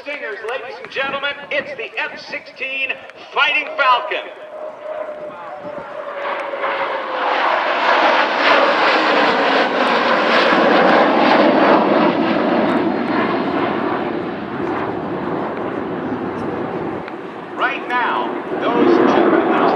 Stingers, ladies and gentlemen, it's the F-16 Fighting Falcon. Right now, those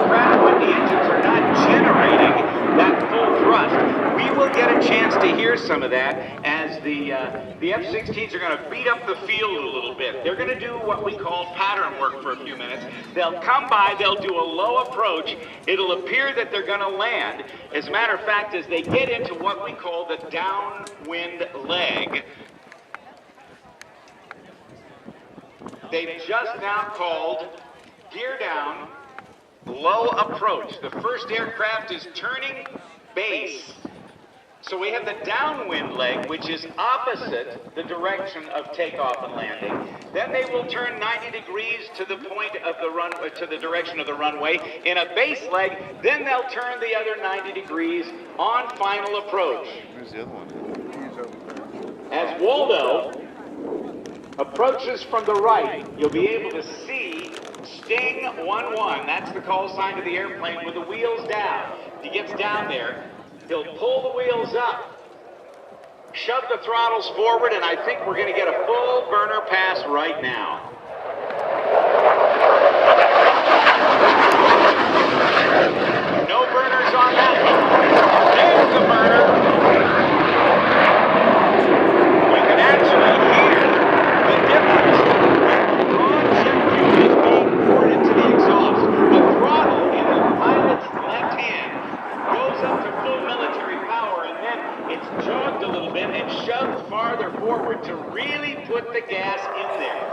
Pratt & Whitney engines are not generating that full thrust. We will get a chance to hear some of that as the F-16s are going to beat up the field a little bit. They're going to do what we call pattern work for a few minutes. They'll come by, they'll do a low approach. It'll appear that they're going to land. As a matter of fact, as they get into what we call the downwind leg, they've just now called gear down, low approach. The first aircraft is turning base. So we have the downwind leg, which is opposite the direction of takeoff and landing. Then they will turn 90 degrees to the point of the run, to the direction of the runway in a base leg. Then they'll turn the other 90 degrees on final approach. Where's the other one? He's over there. As Waldo approaches from the right, you'll be able to see Sting 1-1. That's the call sign to the airplane with the wheels down. He gets down there. He'll pull the wheels up, shove the throttles forward, and I think we're going to get a full burner pass right now. No burners on that one. There's the burner. We can actually hear the difference when raw jet fuel is being poured into the exhaust. The throttle in the pilot's left hand goes up to full military power, and then it's jogged a little bit and shoved farther forward to really put the gas in there.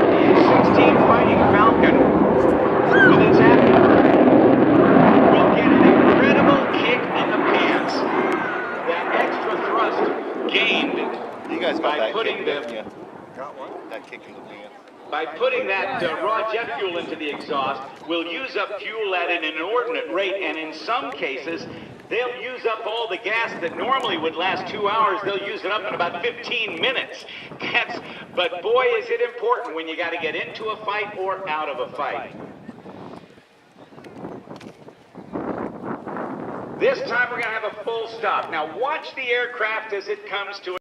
The F-16 Fighting Falcon, with its afterburner, will get an incredible kick in the pants. That extra thrust gained You guys got by that putting kick, the didn't you? Got what? That kick in the pants. by putting that raw jet fuel into the exhaust will use up fuel at an inordinate rate, and in some cases they'll use up all the gas that normally would last 2 hours. They'll use it up in about 15 minutes. But boy, is it important when you got to get into a fight or out of a fight. This time we're going to have a full stop. Now watch the aircraft as it comes to